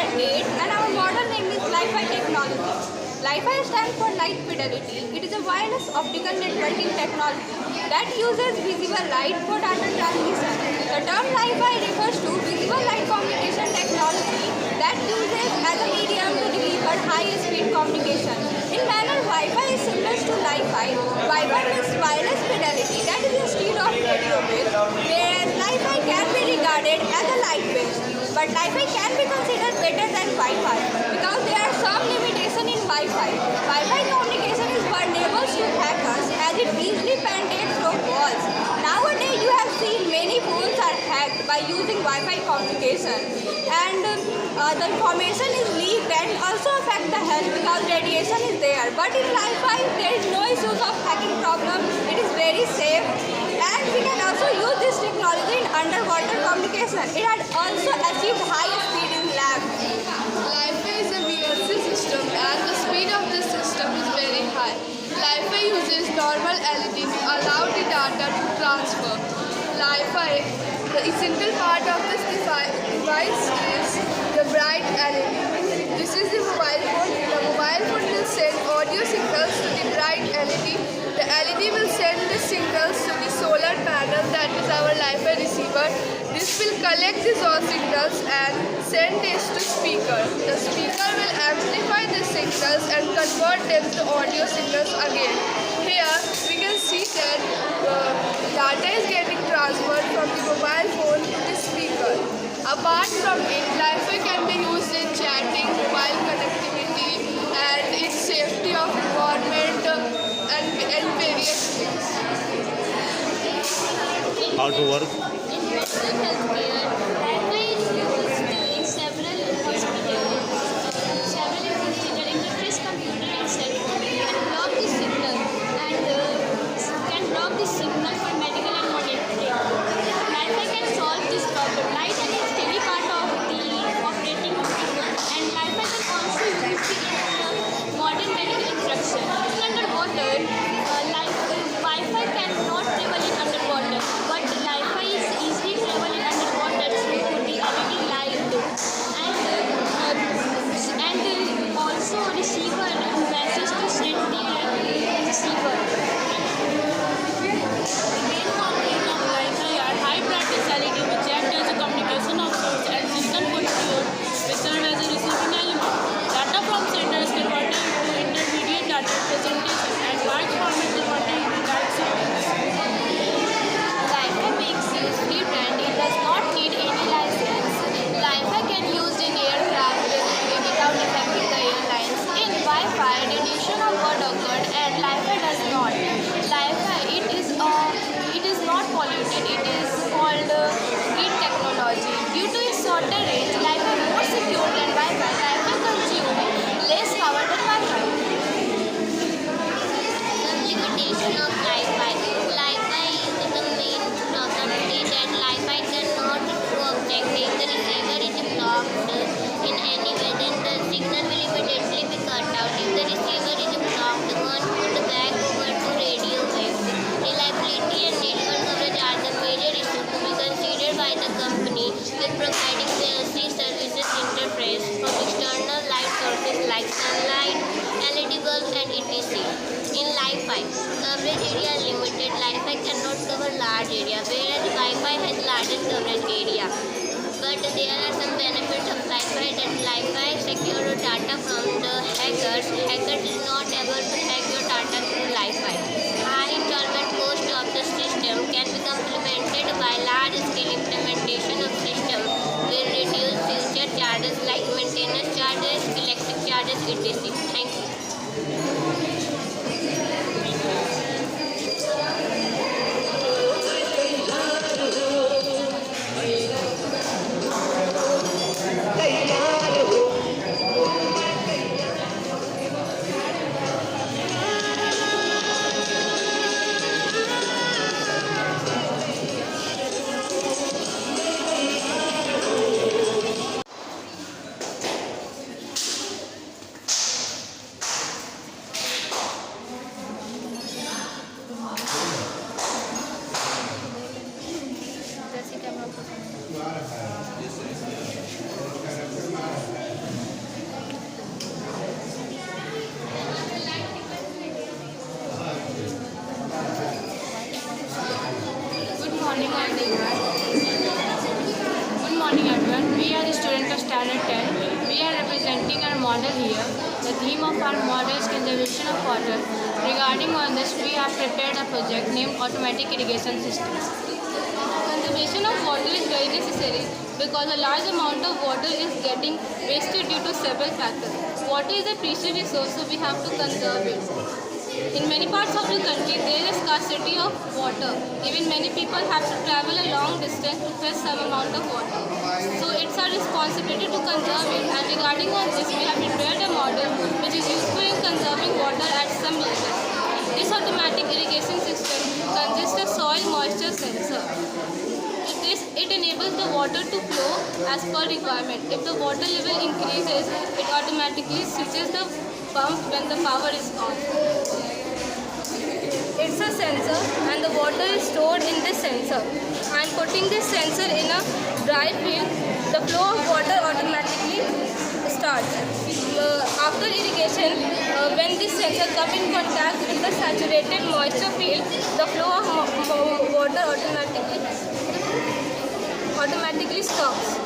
are 8 and our model name is Li-Fi technology. Li-Fi stands for light fidelity. It is a wireless optical networking technology that uses visible light for data transmission. The term Li-Fi refers to visible light communication technology that uses as a medium to deliver high-speed communication. In manner, Wi-Fi is similar to Li-Fi. Wi-Fi means wireless fidelity, that is instead of radio wave, whereas Li-Fi can be regarded as a light wave. But Li-Fi can be considered better than Wi-Fi because there are some limitations in Wi-Fi. Wi-Fi communication is vulnerable to hackers as it easily penetrates through walls. Nowadays, you have seen many phones are hacked by using Wi-Fi communication, and the information is leaked and also affect the health because radiation is there. But in Wi-Fi, there is no issues of hacking problem. It is very safe, and we can also use this technology in underwater communication. It has also achieved high speed in lab. Li-Fi is a VLC system and the speed of this system is very high. Li-Fi uses normal LED to allow the data to transfer. Li-Fi, the essential part of this device is the bright LED. This is the mobile phone. The mobile phone will send audio signals to the bright LED. The LED will send the signals to the solar panel, that is our Li-Fi receiver. This will collect these all signals and send this to speaker. The speaker will amplify the signals and convert them to audio signals again. Here we can see that data is getting transferred from the mobile phone to the speaker. Apart from it, Li-Fi can be used in chatting, mobile connectivity, and its safety of environment and various things. How to work? In personal healthcare, Li-Fi is used in several hospitals. Interface computer and cell phone can block the signal for medical and monitoring. Li-Fi can solve this problem. Light and is heavy part of the operating system, and Li-Fi can also use in modern medical instruction. In underwater, Wi-Fi cannot travel in underwater, but Li-Fi is easily travel in underwater through the LED light, and also receiver message to send the receiver. Main component of Li-Fi are high brightness LED which act as a communication of sorts and signal control which serve as a receiving element. Data from sender is converted into intermediate data representation and large format converted into light signals. Li-Fi makes use free brand. It does not need any license. Li-Fi can use in aircraft without affecting the airlines. In Wi-Fi, radiation of word occurred and Li-Fi does not. Li-Fi, it is not polluted. It is called green technology. Due to its shorter range, Li-Fi is more secure than Wi-Fi. Li-Fi consumes less power than Wi-Fi. Some limitation of Li-Fi. Li-Fi is the main problem is that Li-Fi cannot do object. If the receiver is blocked in any way, then the signal will immediately be cut out. If the receiver is blocked, one would back over to radio waves. Reliability and network coverage are the major issues to be considered by the company when providing PLC services interface from external light sources like sunlight, LED bulbs, and etc. In Li-Fi, coverage area is limited. Li-Fi cannot cover large area, whereas Wi-Fi has larger coverage area. But there are some benefits of Li-Fi that Li-Fi secure data from the hackers. Hackers is not able to hack your data through Li-Fi. High installment cost of the system can be complemented by large-scale implementation of system will reduce future charges like maintenance charges, electric charges, etc. Thank you. Standard 10. We are representing our model here. The theme of our model is conservation of water. Regarding on this, we have prepared a project named Automatic Irrigation System. Conservation of water is very necessary because a large amount of water is getting wasted due to several factors. Water is a precious resource, so we have to conserve it. In many parts of the country, there is a scarcity of water. Even many people have to travel a long distance to fetch some amount of water. So it's our responsibility to conserve it. And regarding on this, we have prepared a model which is useful in conserving water at some level. This automatic irrigation system consists of soil moisture sensor. It enables the water to flow as per requirement. If the water level increases, it automatically switches the pump when the power is on. It's a sensor and the water is stored in this sensor. And putting this sensor in a dry field, the flow of water automatically starts. After irrigation, when this sensor comes in contact with the saturated moisture field, the flow of water automatically stops.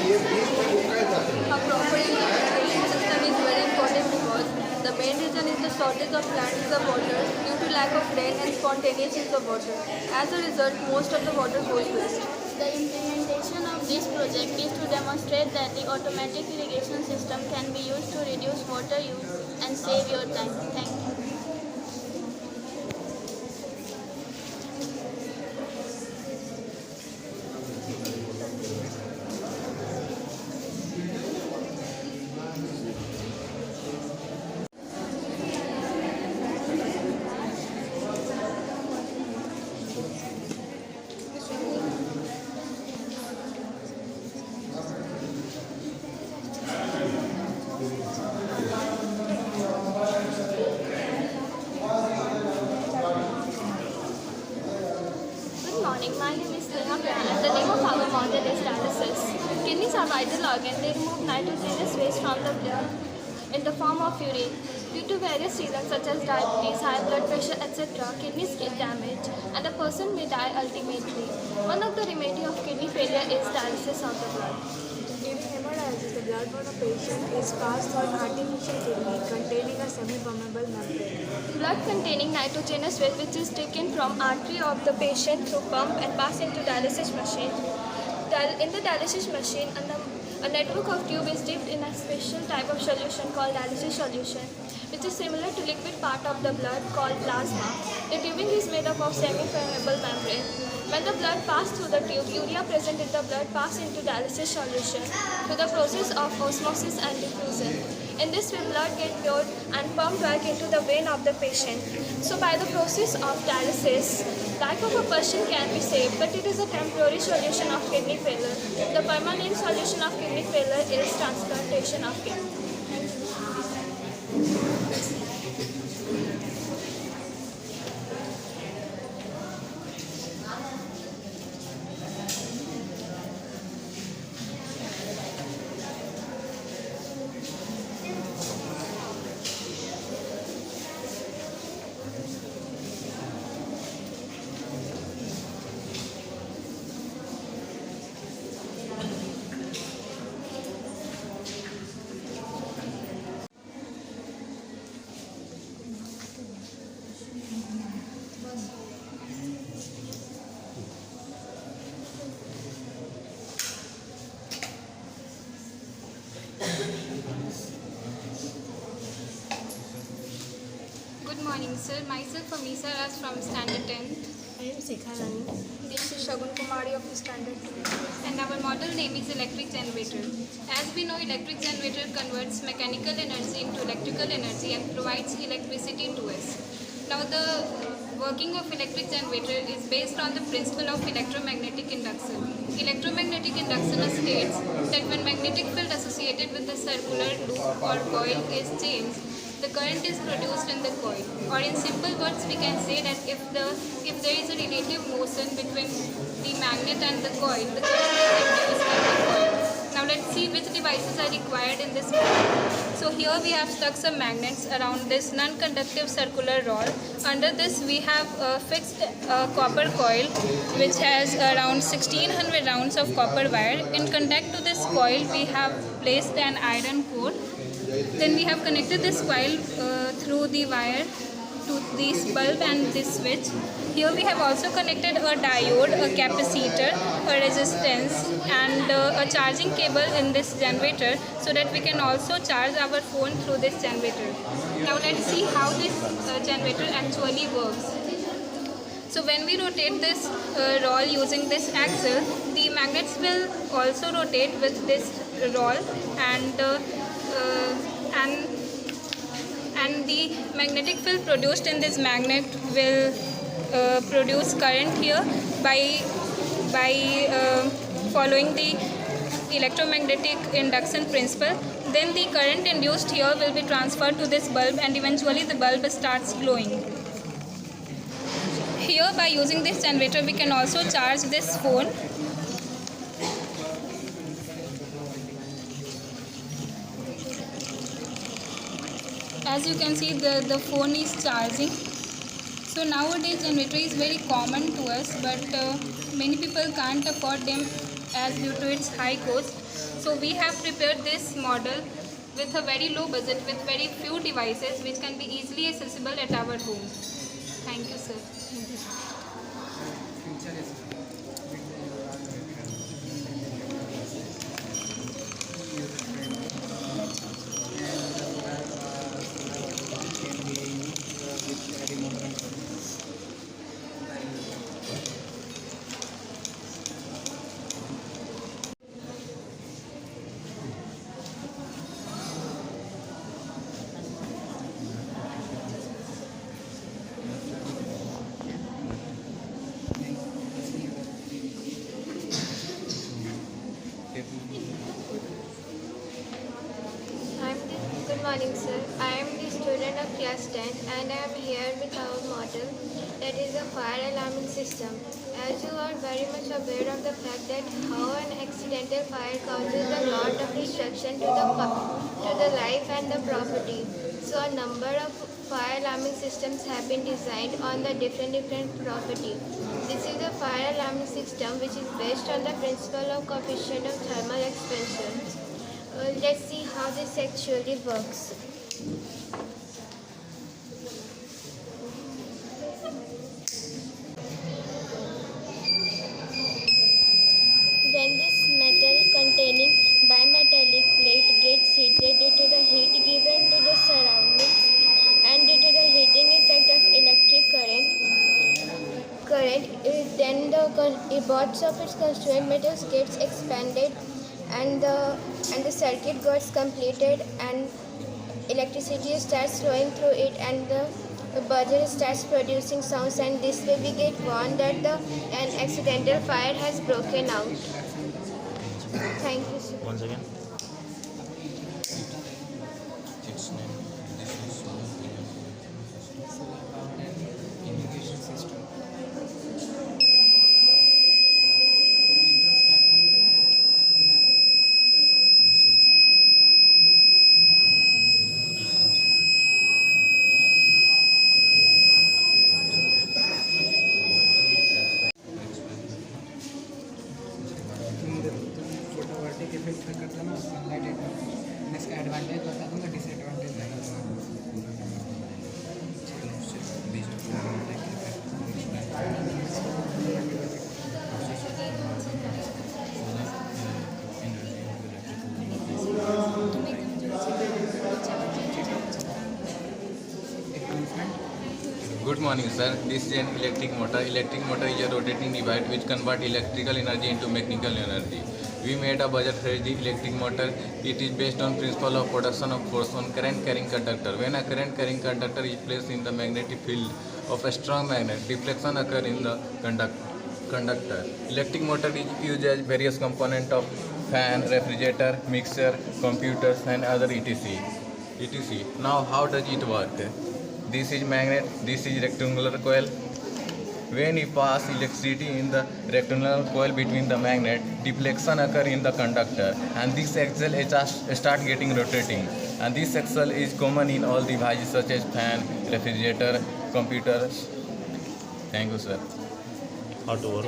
A proper irrigation system is very important because the main reason is the shortage of land is the water due to lack of rain and spontaneous use of water. As a result, most of the water goes waste. The implementation of this project is to demonstrate that the automatic irrigation system can be used to reduce water use and save your time. Thank you. Good morning, my name is Neha Prana. The name of our model is dialysis. Kidneys are vital organ. They remove nitrogenous waste from the blood in the form of urine. Due to various reasons such as diabetes, high blood pressure, etc., kidneys get damaged and a person may die ultimately. One of the remedy of kidney failure is dialysis of the blood. During hemodialysis, the blood from a patient is passed through an artificial kidney containing a semi-permeable membrane. Blood containing nitrogenous waste which is taken from artery of the patient through pump and passed into dialysis machine. In the dialysis machine, a network of tube is dipped in a special type of solution called dialysis solution, which is similar to liquid part of the blood called plasma. The tubing is made up of semi-permeable membrane. When the blood passes through the tube, urea present in the blood passes into dialysis solution through the process of osmosis and diffusion. In this way, blood gets cured and pumped back into the vein of the patient. So by the process of dialysis, life of a person can be saved, but it is a temporary solution of kidney failure. The permanent solution of kidney failure is transplantation of kidney. Good morning, sir. Myself, Amisa Raj from Standard 10. I am Sikha Rani. This is Shagun Kumari of the Standard 2. And our model name is electric generator. As we know, electric generator converts mechanical energy into electrical energy and provides electricity to us. Now, the working of electric generator is based on the principle of electromagnetic induction. Electromagnetic induction states that when magnetic field associated with the circular loop or coil is changed, the current is produced in the coil. Or in simple words, we can say that if there is a relative motion between the magnet and the coil, the current is induced in the coil. Now let's see which devices are required in this model. So here we have stuck some magnets around this non-conductive circular rod. Under this we have fixed a copper coil which has around 1600 rounds of copper wire. In contact to this coil we have placed an iron core. Then we have connected this coil through the wire to this bulb and this switch. Here we have also connected a diode, a capacitor, a resistance and a charging cable in this generator so that we can also charge our phone through this generator. Now let's see how this generator actually works. So when we rotate this roll using this axle, the magnets will also rotate with this roll and the magnetic field produced in this magnet will produce current here by following the electromagnetic induction principle. Then the current induced here will be transferred to this bulb and eventually the bulb starts glowing. Here by using this generator we can also charge this phone. As you can see the phone is charging. So nowadays generator is very common to us, but many people can't afford them as due to its high cost. So we have prepared this model with a very low budget with very few devices which can be easily accessible at our homes. Thank you, sir. Good morning, sir. I am the student of class 10 and I am here with our model, that is a fire alarming system. As you are very much aware of the fact that how an accidental fire causes a lot of destruction to the life and the property. So a number of fire alarming systems have been designed on the different property. This is a fire alarming system which is based on the principle of coefficient of thermal expansion. Let's see how this actually works. When this metal containing bimetallic plate gets heated due to the heat given to the surroundings and due to the heating effect of electric current, then the bonds of its constituent metals gets expanded and the circuit gets completed and electricity starts flowing through it and the buzzer starts producing sounds, and this way we get warned that an accidental fire has broken out. Thank you, sir. Once again. Photovoltaic effect करता है ना sunlight effect, इसका advantage बता दूंगा, disadvantage Good morning, sir. This is an electric motor. Electric motor is a rotating device which converts electrical energy into mechanical energy. We made a buzzer the electric motor. It is based on principle of production of force on current carrying conductor. When a current carrying conductor is placed in the magnetic field of a strong magnet, deflection occurs in the conductor. Electric motor is used as various components of fan, refrigerator, mixer, computers and other etc. Now how does it work? This is magnet, this is rectangular coil, When we pass electricity in the rectangular coil between the magnet, deflection occur in the conductor, and this axle start getting rotating. And this axle is common in all devices such as fan, refrigerator, computers. Thank you, sir. How to work?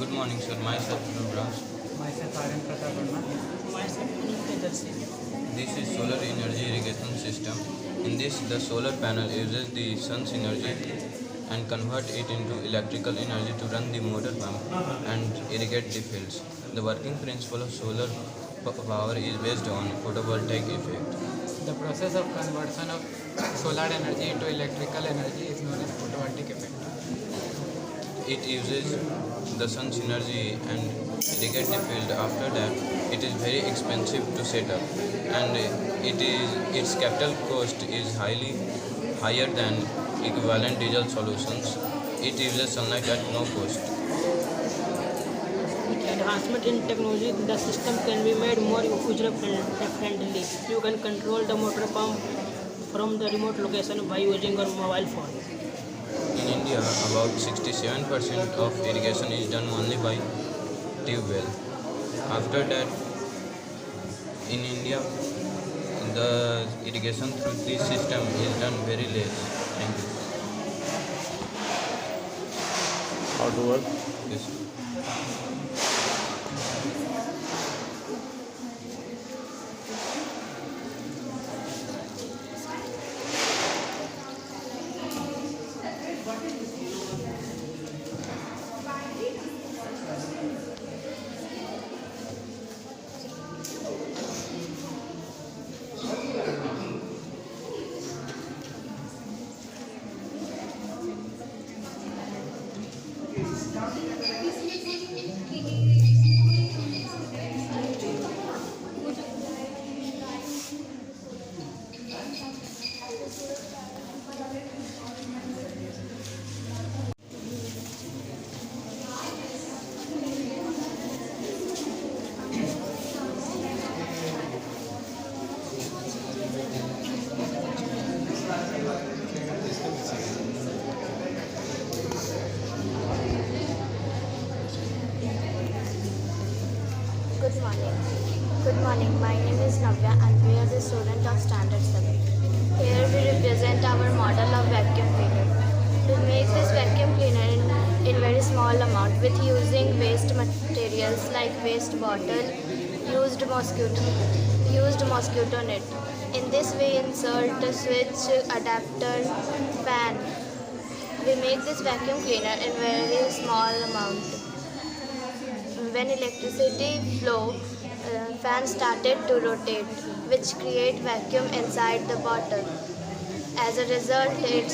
Good morning, sir. Myself, Raj. Myself, R.N. Pratap Verma. This is solar energy irrigation system. In this, the solar panel uses the sun's energy and convert it into electrical energy to run the motor pump and irrigate the fields. The working principle of solar power is based on photovoltaic effect. The process of conversion of solar energy into electrical energy is known as photovoltaic effect. It uses the sun's energy and irrigate the field. After that, it is very expensive to set up, and its capital cost is higher than equivalent diesel solutions. It uses sunlight at no cost. With advancement in technology, the system can be made more user-friendly. You can control the motor pump from the remote location by using your mobile phone. In India, about 67% of irrigation is done only by tube well. After that, in India, the irrigation through this system is done very less. Thank you. How to work? Yes. Good morning. My name is Navya and we are the student of Standard 7. Here we represent our model of vacuum cleaner. To make this vacuum cleaner in very small amount with using waste materials like waste bottle, used mosquito net. In this way insert a switch, adapter, fan. We make this vacuum cleaner in very small amount. When electricity flow, fan started to rotate, which create vacuum inside the bottle. As a result, it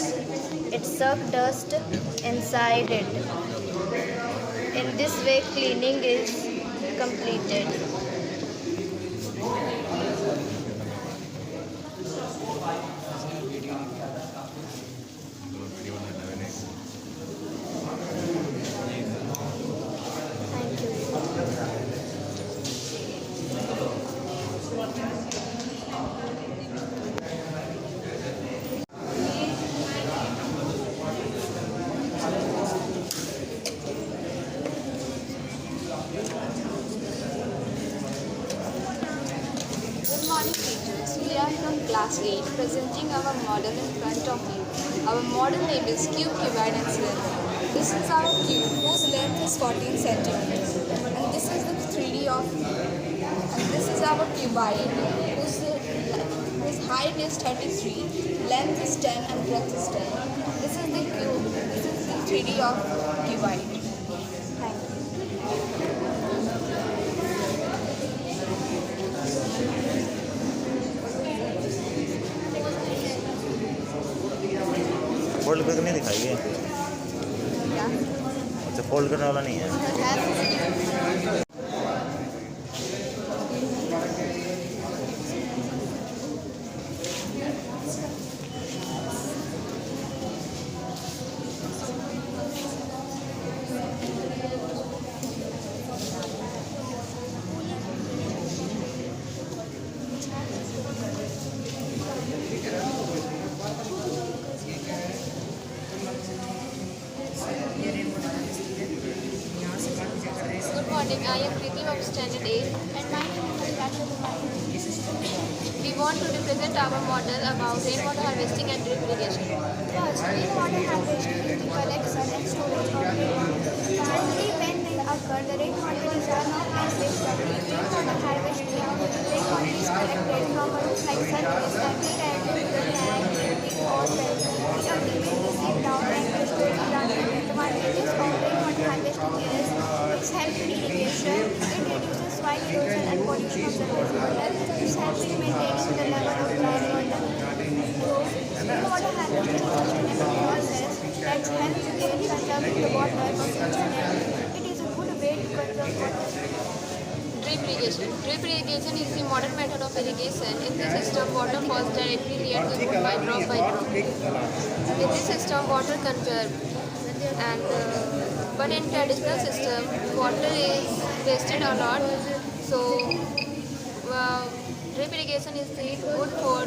sucks dust inside it. In this way, cleaning is completed. Good morning, teachers. We are from class 8 presenting our model in front of you. Our model name is Cube and Cylinder. This is our cube whose length is 14 centimeters. And this is the 3D of This is our cubite, whose height is 33, length is 10 and breadth is 10. This is the cube. This is the 3D of cubite. Thank you. Fold करके नहीं दिखाई है। अच्छा, fold करने वाला नहीं है। Good morning, I am Preeti of Standard 8 and my name is Natasha Kumari. We want to represent our model about rainwater harvesting and drip irrigation. First, rainwater harvesting is the collection and storage of rainwater. Currently, when they occur, the rainwater is run off and wasted. Rainwater harvesting, rainwater is collected from a roof like surface and retired into the tank or well. We ultimately sit down and restore the ground. The advantages of rainwater harvesting is it helps in irrigation, it reduces soil erosion and pollution of the groundwater, it helps in maintaining the level of groundwater. Rainwater harvesting is a sustainable process that helps in conserving the water for future needs. It is a good way to conserve water. Drip irrigation. Drip irrigation is the modern method of irrigation. In this system, water falls directly near the root by drop by drop. In this system, water conserved. And but in traditional system, water is wasted a lot. So drip irrigation is the good for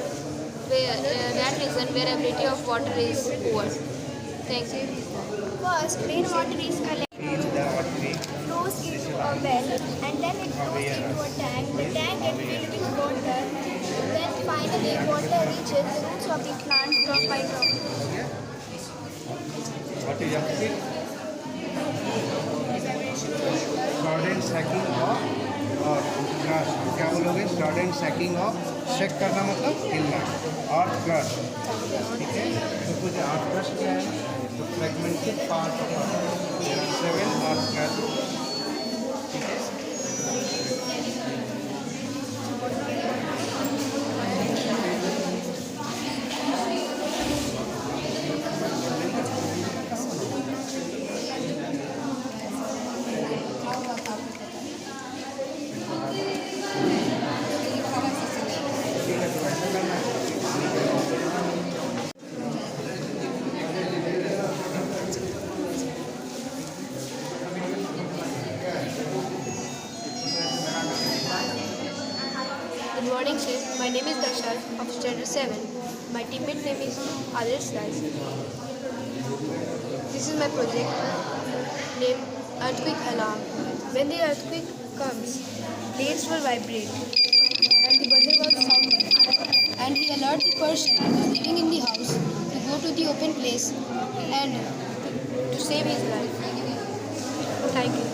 that reason where availability of water is poor. Thank you. First, rainwater is collected, flows into a well, and then it flows into a tank. The tank gets filled with water. Then finally, water reaches the roots of the plant drop by drop. What is your student sacking of और crush, क्या बोलोगे? Student sacking of, shake करना मतलब हिलना, और crush, ठीक है। तो कुछ आर्ट क्रश क्या है? तो fragmented part of 7 art crush, ठीक है। Good morning, sir. My name is Dakshar of Standard 7. My teammate name is Adarsh Rais. This is my project named Earthquake Alarm. When the earthquake comes, plates will vibrate and the buzzer will sound, and he alerts the person who is living in the house to go to the open place and to save his life. Thank you.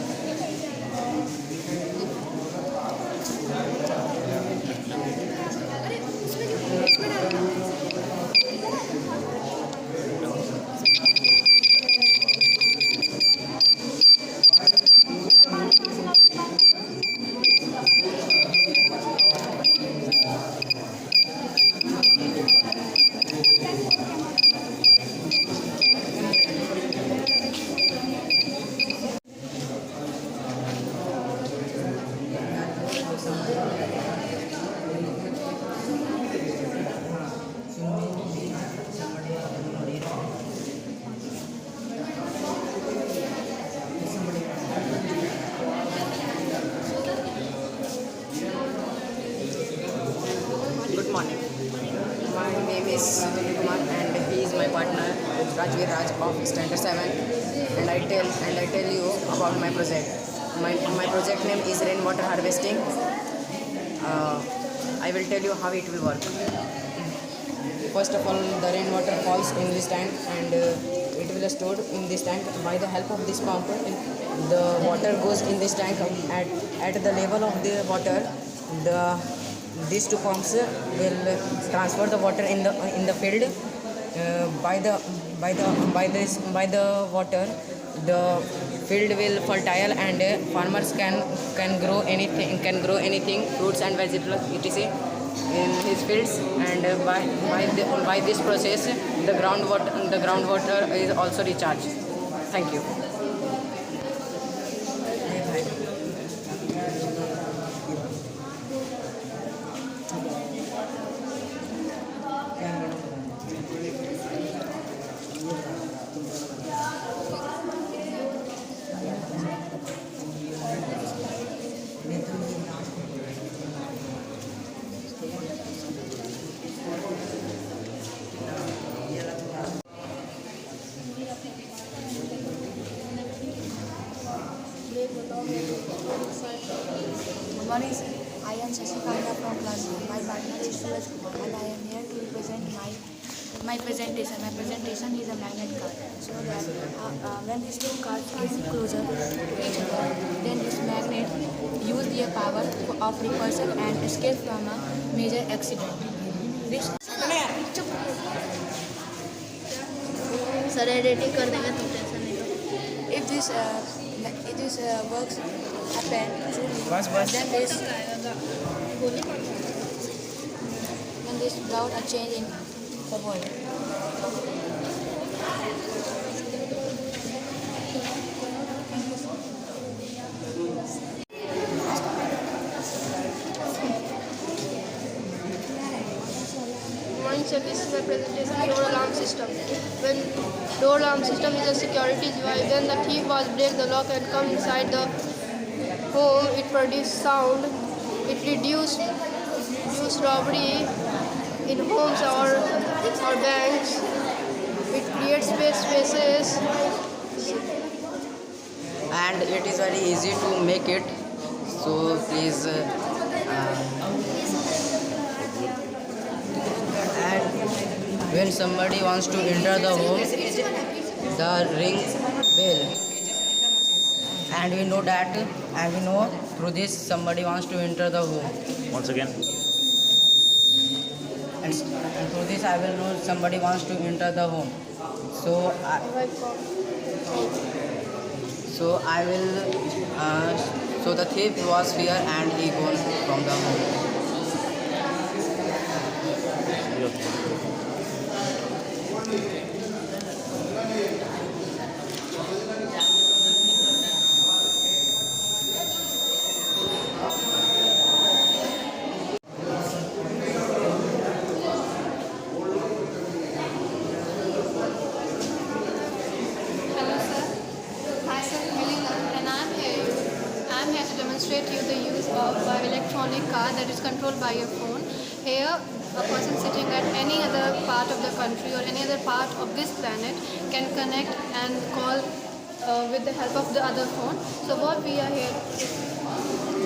Good morning. My name is Sunil Kumar and he is my partner Rajveer Raj of Standard 7, and I tell you about my project. My project name is rainwater harvesting. I will tell you how it will work. First of all, the rainwater falls in this tank and it will be stored in this tank. By the help of this pump, the water goes in this tank at the level of the water. the these two pumps will transfer the water in the field. By the water, the field will fertile, and farmers can grow anything, fruits and vegetables etc. in his fields. And by this process, the groundwater is also recharged. Thank you. Good morning, sir. I am Shashikanta from class 1. My partner is Suraj Kumar, and I am here to represent my presentation. My presentation is a magnet card. So that when these two cards are closer to each other, then this magnet use their power of repulsion and escape from a major accident. This sir editing कर देंगे तो tension नहीं लो. if this works happen, then this brought a change in the world. So this is my presentation door alarm system. When door alarm system is a security device, when the thief was break the lock and come inside the home, it produces sound. It reduce robbery in homes or banks. It creates spaces. And it is very easy to make it. So please. And when somebody wants to enter the home, the ring bell, and we know through this somebody wants to enter the home. Once again. And through this I will know somebody wants to enter the home. So I will. So the thief was fear and he gone from the home. Demonstrate you the use of an electronic car that is controlled by your phone. Here, a person sitting at any other part of the country or any other part of this planet can connect and call with the help of the other phone. So what we are here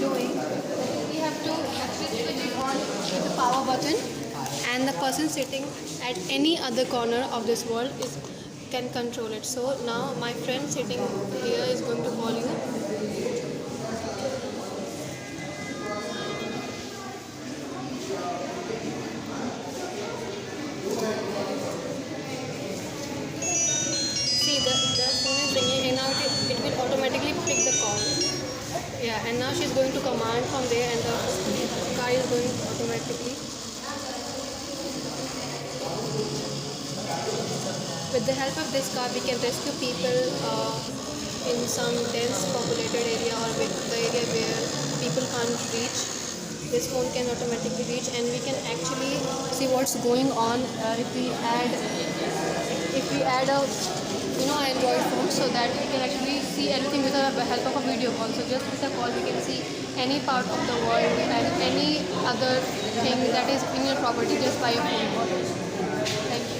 doing, we have to actually switch on with the power button, and the person sitting at any other corner of this world can control it. So now my friend sitting here is going to call you. The phone is ringing, and now it will automatically pick the call. Yeah, and now she's going to command from there, and the car is going automatically. With the help of this car, we can rescue people in some dense populated area or with the area where people can't reach. This phone can automatically reach, and we can actually see what's going on if we add a Android phone, so that we can actually see everything with the help of a video call. So just with a call we can see any part of the world and any other thing that is in your property just by a phone call. Thank you.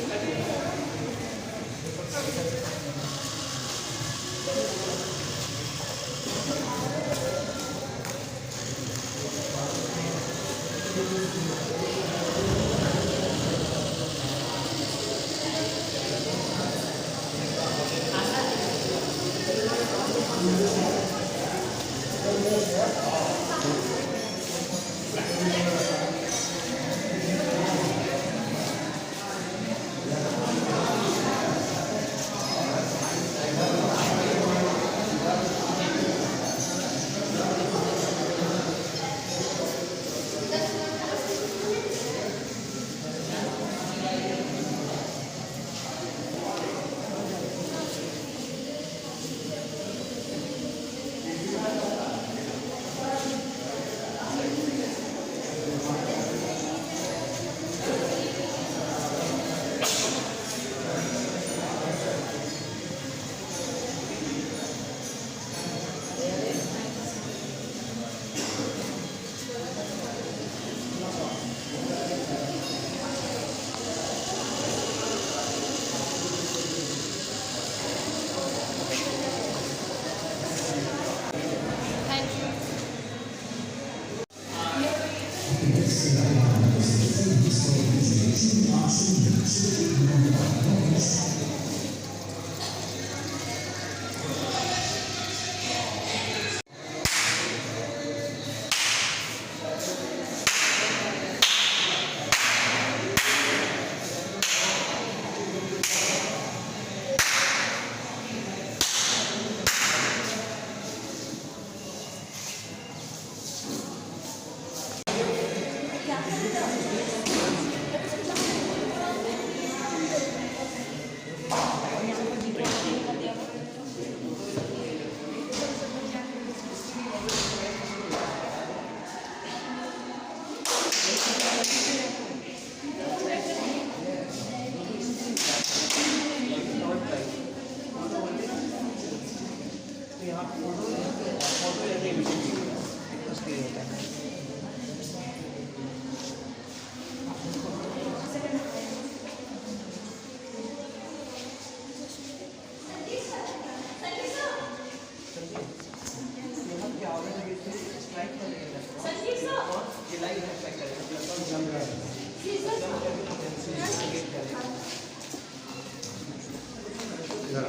इधर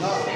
आओ।